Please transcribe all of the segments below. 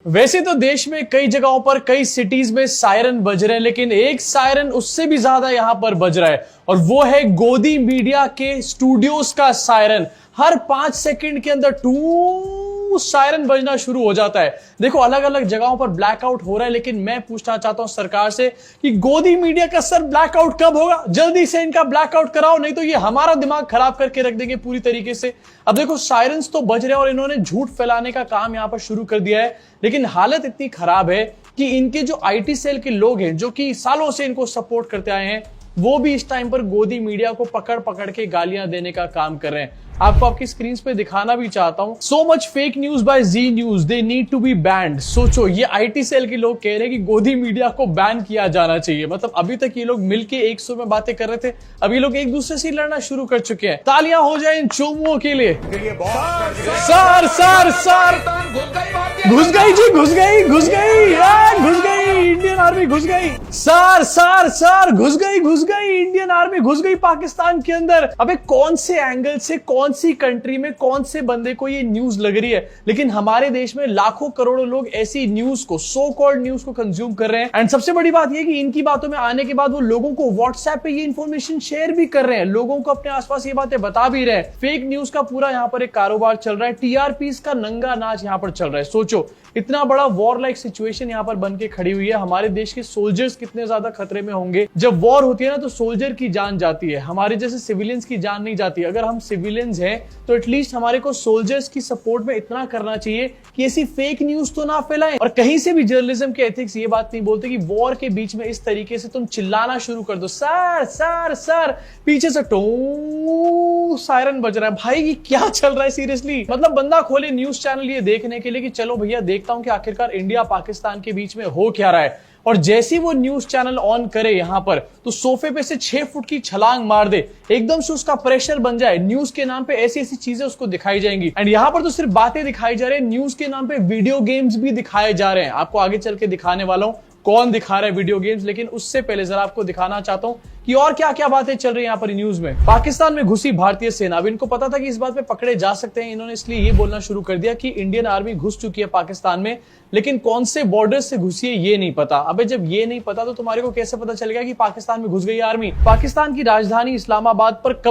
वैसे तो देश में कई जगहों पर कई सिटीज में सायरन बज रहे हैं, लेकिन एक सायरन उससे भी ज्यादा यहां पर बज रहा है और वो है गोदी मीडिया के स्टूडियोज का सायरन। हर 5 सेकंड के अंदर टू सायरन बजना शुरू हो जाता है। देखो अलग अलग जगहों पर ब्लैकआउट हो रहा है, लेकिन मैं पूछना चाहता हूं सरकार से कि गोदी मीडिया का सर ब्लैकआउट कब होगा? जल्दी से इनका ब्लैकआउट कराओ, नहीं तो ये हमारा दिमाग खराब करके रख देंगे पूरी तरीके से। अब देखो सायरन्स तो बज रहे हैं और इन्होंने झूठ फैलाने का काम यहां पर शुरू कर दिया है, लेकिन हालत इतनी खराब है कि इनके जो आईटी सेल के लोग हैं जो कि सालों से इनको सपोर्ट करते आए हैं, वो भी इस टाइम पर गोदी मीडिया को पकड़ पकड़ के गालियां देने का काम कर रहे हैं। आपको आपकी स्क्रीन पे दिखाना भी चाहता हूं। So much fake news by Zee news, they need to be banned. सोचो ये आईटी सेल के लोग कह रहे हैं कि गोदी मीडिया को बैन किया जाना चाहिए। मतलब अभी तक ये लोग मिलके एक सुर में बातें कर रहे थे, अभी लोग एक दूसरे से लड़ना शुरू कर चुके हैं। तालियां हो जाए इन चोमुओं के लिए। सर सर सर घुस गई जी, घुस गई घुस गई घुस गई, इंडियन आर्मी घुस गई। सर सर सर घुस गई इंडियन आर्मी घुस गई पाकिस्तान के अंदर। अबे कौन से एंगल से, कौन सी कंट्री में, कौन से बंदे को ये न्यूज लग रही है? लेकिन हमारे देश में लाखों करोड़ों लोग ऐसी न्यूज को, सो कॉल्ड न्यूज को कंज्यूम कर रहे हैं। एंड सबसे बड़ी बात यह कि इनकी बातों में आने के बाद वो लोगों को व्हाट्सएप पे ये इंफॉर्मेशन शेयर भी कर रहे हैं, लोगों को अपने आसपास ये बातें बता भी रहे हैं। फेक न्यूज का पूरा यहाँ पर एक कारोबार चल रहा है, टीआरपी का नंगा नाच यहाँ पर चल रहा है। सोचो इतना बड़ा वॉर लाइक सिचुएशन यहाँ पर बन के खड़ी हुई है। हमारे देश के सोल्जर्स कितने ज्यादा खतरे में होंगे। जब वॉर होती है ना तो सोल्जर की जान जाती है, हमारे जैसे सिविलियंस की जान नहीं जाती। अगर हम सिविलियंस हैं तो एटलीस्ट हमारे को सोल्जर्स की सपोर्ट में इतना करना चाहिए कि ऐसी फेक न्यूज तो ना फैलाएं। और कहीं से भी जर्नलिज्म के एथिक्स ये बात नहीं बोलते कि वॉर के बीच में इस तरीके से तुम चिल्लाना शुरू कर दो, सर सर सर, पीछे से टो सायरन बज रहा है। भाई ये क्या चल रहा है सीरियसली? मतलब बंदा खोले न्यूज चैनल ये देखने के लिए कि चलो भैया देखता हूं कि आखिरकार इंडिया पाकिस्तान के बीच में हो क्या रहा है, और जैसे वो न्यूज चैनल ऑन करे यहां पर तो सोफे पे से 6 फुट की छलांग मार दे, एकदम से उसका प्रेशर बन जाए। न्यूज के नाम पे ऐसी ऐसी चीजें उसको दिखाई जाएंगी। एंड यहां पर तो सिर्फ बातें दिखाई जा रही है, न्यूज के नाम पे वीडियो गेम्स भी दिखाए जा रहे हैं। आपको आगे चल के दिखाने वाला हूं कौन दिखा रहा है वीडियो गेम्स, लेकिन उससे पहले जरा आपको दिखाना चाहता हूं कि और क्या क्या बातें चल रही है यहाँ पर न्यूज में। पाकिस्तान में घुसी भारतीय सेना। अब इनको पता था कि इस बात पे पकड़े जा सकते हैं, इन्होंने इसलिए ये बोलना शुरू कर दिया कि इंडियन आर्मी घुस चुकी है पाकिस्तान में, लेकिन कौन से बॉर्डर से घुसी है ये नहीं पता। अबे जब ये नहीं पता तो तुम्हारे को कैसे पता चल गया कि पाकिस्तान में घुस गई आर्मी? पाकिस्तान की राजधानी इस्लामाबाद पर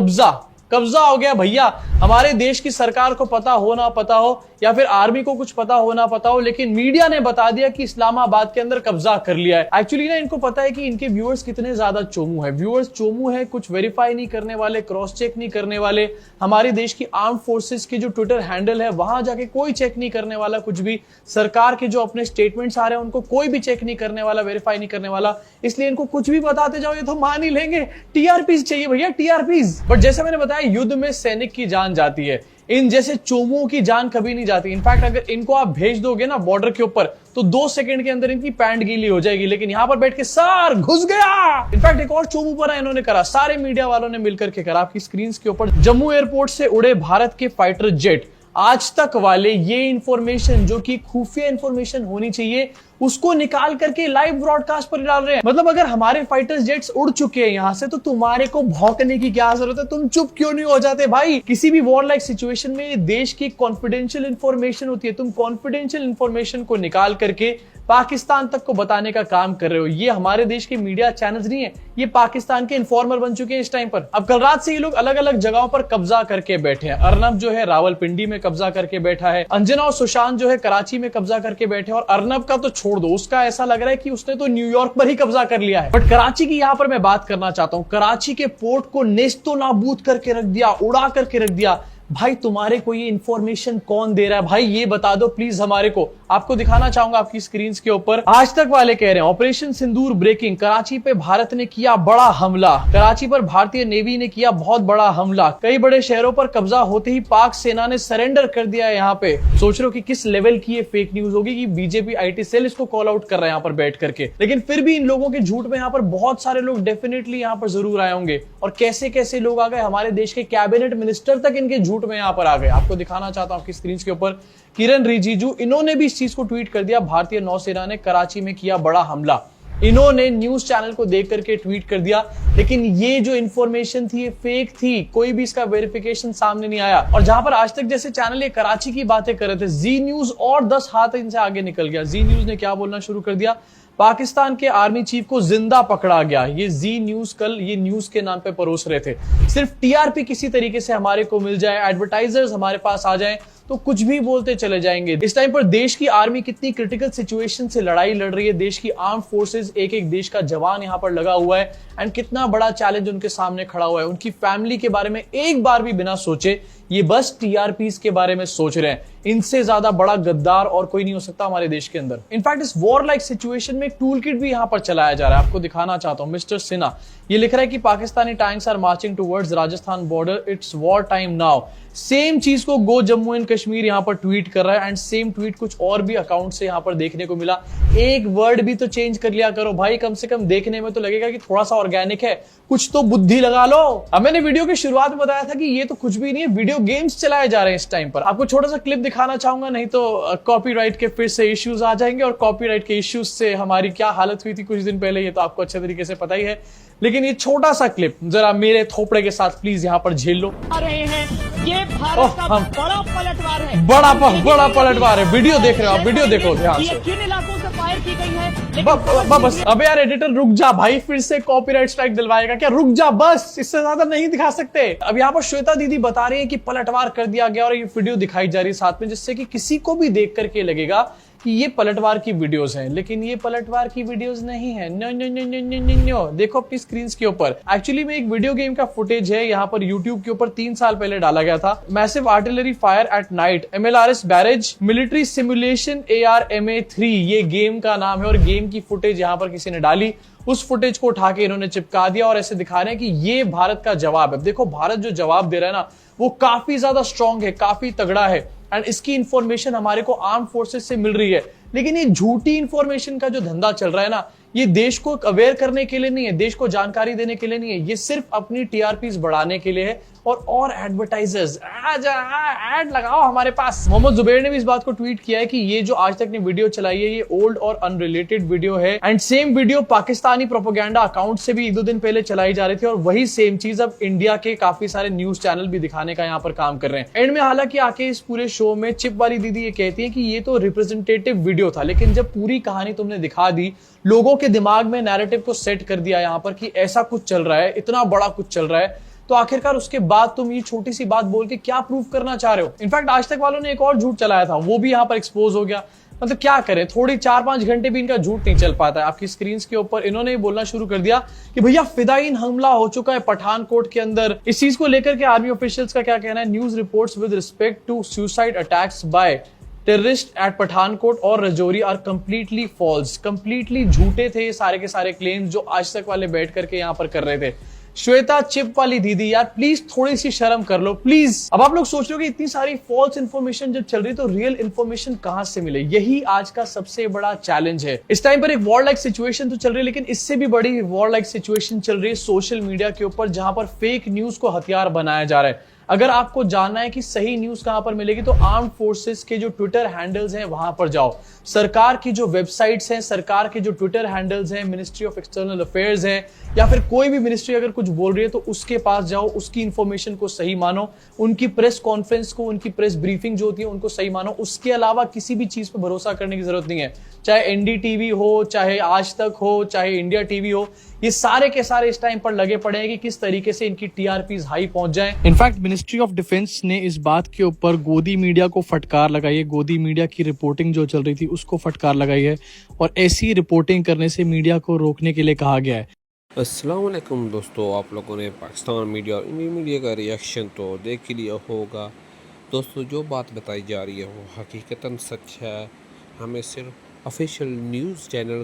कब्जा हो गया भैया। हमारे देश की सरकार को पता हो ना पता हो, या फिर आर्मी को कुछ पता हो ना पता हो, लेकिन मीडिया ने बता दिया कि इस्लामाबाद के अंदर कब्जा कर लिया है। एक्चुअली ना इनको पता है कि इनके व्यूअर्स कितने ज्यादा चोमू है। व्यूअर्स चोमू है, कुछ वेरीफाई नहीं करने वाले, क्रॉस चेक नहीं करने वाले। हमारे देश की आर्म फोर्सेस के जो ट्विटर हैंडल है वहां जाके कोई चेक नहीं करने वाला कुछ भी। सरकार के जो अपने स्टेटमेंट्स आ रहे हैं उनको कोई भी चेक नहीं करने वाला, वेरीफाई नहीं करने वाला। इसलिए इनको कुछ भी बताते जाओ ये तो मान ही लेंगे। टीआरपीज चाहिए भैया, टीआरपीज। बट जैसे मैंने बताया युद्ध में सैनिक की जान जाती है, इन जैसे चोमुओं की जान कभी नहीं जाती। इनफैक्ट अगर इनको आप भेज दोगे ना बॉर्डर के ऊपर तो 2 सेकंड के अंदर इनकी पैंट गीली हो जाएगी, लेकिन यहां पर बैठ के सर घुस गया। इनफैक्ट एक और चोमू पर इन्होंने करा, सारे मीडिया वालों ने मिलकर के करा। आपकी स्क्रीन के ऊपर जम्मू एयरपोर्ट से उड़े भारत के फाइटर जेट। आज तक वाले ये इंफॉर्मेशन जो कि खुफिया इंफॉर्मेशन होनी चाहिए उसको निकाल करके लाइव ब्रॉडकास्ट पर डाल रहे हैं। मतलब अगर हमारे फाइटर्स जेट्स उड़ चुके हैं यहां से तो तुम्हारे को भौंकने की क्या जरूरत है? तुम चुप क्यों नहीं हो जाते भाई? किसी भी वॉर लाइक सिचुएशन में देश की कॉन्फिडेंशियल इंफॉर्मेशन होती है, तुम कॉन्फिडेंशियल इंफॉर्मेशन को निकाल करके पाकिस्तान तक को बताने का काम कर रहे हो। ये हमारे देश के मीडिया चैनल्स नहीं है, ये पाकिस्तान के इन्फॉर्मर बन चुके हैं इस टाइम पर। अब कल रात से ये लोग अलग अलग जगहों पर कब्जा करके बैठे हैं। अर्नब जो है रावलपिंडी में कब्जा करके बैठा है, अंजना और सुशांत जो है कराची में कब्जा करके बैठे हैं। और अर्नब का तो छोड़ दो, उसका ऐसा लग रहा है कि उसने तो न्यूयॉर्क पर ही कब्जा कर लिया है। बट कराची की यहां पर मैं बात करना चाहता हूं। कराची के पोर्ट को नेस्तो नाबूद करके रख दिया, उड़ा करके रख दिया। भाई तुम्हारे को ये इंफॉर्मेशन कौन दे रहा है? भाई ये बता दो प्लीज हमारे को। आपको दिखाना चाहूंगा आपकी स्क्रीन के ऊपर, आज तक वाले कह रहे हैं ऑपरेशन सिंदूर ब्रेकिंग, कराची पे भारत ने किया बड़ा हमला। कराची पर भारतीय नेवी ने किया बहुत बड़ा हमला। कई बड़े शहरों पर कब्जा होते ही पाक सेना ने सरेंडर कर दिया है। यहाँ पे सोच रहे हो कि किस लेवल की ये फेक न्यूज होगी कि बीजेपी आईटी सेल इसको कॉल आउट कर रहा है यहाँ पर बैठ करके। लेकिन फिर भी इन लोगों के झूठ में यहाँ पर बहुत सारे लोग डेफिनेटली यहाँ पर जरूर आए होंगे। और कैसे कैसे लोग आ गए, हमारे देश के कैबिनेट मिनिस्टर तक इनके झूठ में यहाँ पर आ गए। आपको दिखाना चाहता हूं आपकी स्क्रीन के ऊपर किरण रिजिजू, इन्होंने भी इस चीज को ट्वीट कर दिया, भारतीय नौसेना ने कराची में किया बड़ा हमला। इन्होंने न्यूज चैनल को देख करके ट्वीट कर दिया, लेकिन ये जो इंफॉर्मेशन थी ये फेक थी, कोई भी इसका वेरिफिकेशन सामने नहीं आया। और जहां पर आज तक जैसे चैनल ये कराची की बातें कर रहे थे, जी न्यूज और 10 हाथ इनसे आगे निकल गया। जी न्यूज ने क्या बोलना शुरू कर दिया, पाकिस्तान के आर्मी चीफ को जिंदा पकड़ा गया। ये जी न्यूज कल ये न्यूज के नाम पे परोस रहे थे। सिर्फ टीआरपी किसी तरीके से हमारे को मिल जाए, एडवर्टाइजर्स हमारे पास आ जाएं तो कुछ भी बोलते चले जाएंगे। इस टाइम पर देश की आर्मी कितनी क्रिटिकल सिचुएशन से लड़ाई लड़ रही है, देश की आर्म फोर्सेस, एक एक देश का जवान यहां पर लगा हुआ है, एंड कितना बड़ा चैलेंज उनके सामने खड़ा हुआ है। उनकी फैमिली के बारे में एक बार भी बिना सोचे ये बस टीआरपीस के बारे में सोच रहे हैं। इनसे ज्यादा बड़ा गद्दार और कोई नहीं हो सकता हमारे देश के अंदर। इनफैक्ट इस वॉर लाइक सिचुएशन में एक टूल किट भी यहां पर चलाया जा रहा है, आपको दिखाना चाहता हूं। मिस्टर सिन्हा ये लिख रहा है कि Pakistani tanks are marching towards Rajasthan border, it's war time now. Same चीज को गो जम्मू एंड कश्मीर यहां पर ट्वीट कर रहा है, एंड सेम ट्वीट कुछ और भी अकाउंट से यहां पर देखने को मिला। एक वर्ड भी तो चेंज कर लिया करो भाई, कम से कम देखने में तो लगेगा कि थोड़ा सा ऑर्गेनिक है, कुछ तो बुद्धि लगा लो। अब मैंने वीडियो की शुरुआत में बताया था कि ये तो कुछ भी नहीं है, वीडियो गेम्स चलाए जा रहे हैं इस टाइम पर। आपको छोटा सा क्लिप दिखाना चाहूंगा, नहीं तो कॉपीराइट के फिर से इश्यूज आ जाएंगे, और कॉपीराइट के इश्यूज से हमारी क्या हालत हुई थी कुछ दिन पहले, ये तो आपको अच्छे तरीके से पता ही है। लेकिन ये छोटा सा क्लिप जरा मेरे थोपड़े के साथ प्लीज यहाँ पर झेल लो। रहे हैं ये भारत का बड़ा पलटवार है, बड़ा पलटवार है। वीडियो देख रहे हो आप, वीडियो देखो ध्यान से। किन इलाकों से फायर की गई है, बस अबे यार एडिटर रुक जा भाई, फिर से कॉपीराइट स्ट्राइक दिलवाएगा क्या? रुक जा बस, इससे ज्यादा नहीं दिखा सकते। अब यहाँ पर श्वेता दीदी बता रही है कि पलटवार कर दिया गया, और ये वीडियो दिखाई जा रही है साथ में, जिससे कि किसी को भी देख करके लगेगा कि ये पलटवार की वीडियोस हैं, लेकिन ये पलटवार की वीडियोस नहीं है। No no no no no no no, देखो अपनी स्क्रीन के ऊपर। एक्चुअली में एक वीडियो गेम का फुटेज है, यहाँ पर यूट्यूब के ऊपर 3 साल पहले डाला गया था। Massive artillery fire at night, MLRS barrage, military simulation ARMA3 ये गेम का नाम है, और गेम की फुटेज यहाँ पर किसी ने डाली। उस फुटेज को उठा के इन्होंने चिपका दिया और ऐसे दिखा रहे हैं कि ये भारत का जवाब है। देखो भारत जो जवाब दे रहा है ना, वो काफी ज्यादा स्ट्रांग है, काफी तगड़ा है, एंड इसकी इंफॉर्मेशन हमारे को आर्म फोर्सेस से मिल रही है। लेकिन ये झूठी इंफॉर्मेशन का जो धंधा चल रहा है ना, ये देश को अवेयर करने के लिए नहीं है, देश को जानकारी देने के लिए नहीं है, ये सिर्फ अपनी टीआरपीस बढ़ाने के लिए है, और एडवर्टाइजर्स ऐड लगाओ हमारे पास। मोहम्मद जुबैर ने भी इस बात को ट्वीट किया है कि ये जो आज तक ने वीडियो चलाई है ये ओल्ड और अनरिलेटेड वीडियो है, and same video Pakistani propaganda account से भी 1-2 दिन पहले चलाई जा रही थी, और वही सेम चीज अब इंडिया के काफी सारे न्यूज चैनल भी दिखाने का यहाँ पर काम कर रहे हैं। एंड में हालांकि आके इस पूरे शो में चिप वाली दीदी ये कहती है कि ये तो रिप्रेजेंटेटिव वीडियो था, लेकिन जब पूरी कहानी तुमने दिखा दी, लोगों के दिमाग में नैरेटिव को सेट कर दिया यहाँ पर कि ऐसा कुछ चल रहा है, इतना बड़ा कुछ चल रहा है, तो आखिरकार उसके बाद तुम ये छोटी सी बात बोल के क्या प्रूव करना चाह रहे हो? इनफैक्ट आज तक वालों ने एक और झूठ चलाया था, वो भी यहाँ पर एक्सपोज हो गया। मतलब क्या करें, थोड़ी 4-5 घंटे भी इनका झूठ नहीं चल पाता है। आपकी स्क्रीन के ऊपर इन्होंने बोलना शुरू कर दिया कि भैया फिदायीन हमला हो चुका है पठानकोट के अंदर। इस चीज को लेकर के आर्मी ऑफिशियल्स का क्या कहना है? News reports with respect to suicide attacks by terrorist at Pathankot और Rajouri are completely false. Completely झूठे थे ये सारे के सारे क्लेम्स जो आज तक वाले बैठ करके यहाँ पर कर रहे थे। श्वेता चिप वाली दीदी यार प्लीज थोड़ी सी शर्म कर लो प्लीज। अब आप लोग सोच रहे हो कि इतनी सारी फॉल्स इन्फॉर्मेशन जब चल रही तो रियल इन्फॉर्मेशन कहां से मिले? यही आज का सबसे बड़ा चैलेंज है। इस टाइम पर एक वॉर लाइक सिचुएशन तो चल रही है, लेकिन इससे भी बड़ी वॉर लाइक सिचुएशन चल रही है सोशल मीडिया के ऊपर, जहां पर फेक न्यूज को हथियार बनाया जा रहा है। अगर आपको जानना है कि सही न्यूज कहां पर मिलेगी तो आर्म फोर्सेस के जो ट्विटर हैंडल्स हैं वहां पर जाओ। सरकार की जो वेबसाइट्स हैं, सरकार के जो ट्विटर हैंडल्स हैं, मिनिस्ट्री ऑफ एक्सटर्नल अफेयर्स है या फिर कोई भी मिनिस्ट्री अगर कुछ बोल रही है तो उसके पास जाओ, उसकी इंफॉर्मेशन को सही मानो, उनकी प्रेस कॉन्फ्रेंस को, उनकी प्रेस ब्रीफिंग जो होती है उनको सही मानो। उसके अलावा किसी भी चीज पर भरोसा करने की जरूरत नहीं है, चाहे एनडीटीवी हो, चाहे आज तक हो, चाहे इंडिया टीवी हो, ये सारे के सारे इस टाइम पर लगे पड़े हैं कि किस तरीके से इनकी टीआरपीज हाई पहुंच जाएं। इनफैक्ट मिनिस्ट्री ऑफ डिफेंस ने इस बात के ऊपर गोदी मीडिया को फटकार लगाई है, गोदी मीडिया की रिपोर्टिंग जो चल रही थी उसको फटकार लगाई है, और ऐसी रिपोर्टिंग करने से मीडिया को रोकने के लिए कहा गया है। अस्सलाम वालेकुम दोस्तों, आप लोगों ने पाकिस्तान मीडिया और इंडियन मीडिया का रिएक्शन तो देख ही लिया होगा। दोस्तों जो बात बताई जा रही है वो हकीकतन सच है। हमें सिर्फ ऑफिशियल न्यूज़ चैनल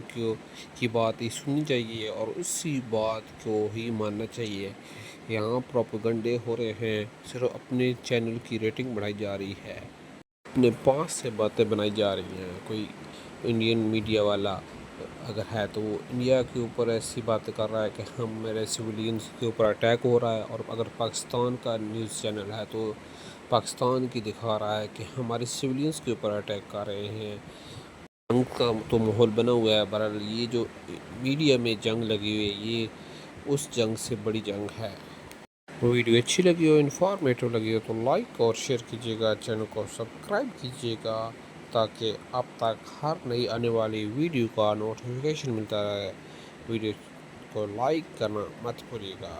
की बात ही सुननी चाहिए और उसी बात को ही मानना चाहिए। यहाँ प्रोपेगेंडे हो रहे हैं, सिर्फ अपने चैनल की रेटिंग बढ़ाई जा रही है, अपने पास से बातें बनाई जा रही हैं। कोई इंडियन मीडिया वाला अगर है तो वो इंडिया के ऊपर ऐसी बातें कर रहा है कि हम मेरे सिविलियंस के ऊपर अटैक हो रहा है, और अगर पाकिस्तान का न्यूज़ चैनल है तो पाकिस्तान की दिखा रहा है कि हमारे सिविलियंस के ऊपर अटैक कर रहे हैं। जंग का तो माहौल बना हुआ है। बहरहाल ये जो मीडिया में जंग लगी हुई है, ये उस जंग से बड़ी जंग है। वीडियो अच्छी लगी हो, इन्फॉर्मेटिव लगी हो तो लाइक और शेयर कीजिएगा, चैनल को सब्सक्राइब कीजिएगा ताकि अब तक हर नई आने वाली वीडियो का नोटिफिकेशन मिलता रहे। वीडियो को लाइक करना मत भूलिएगा।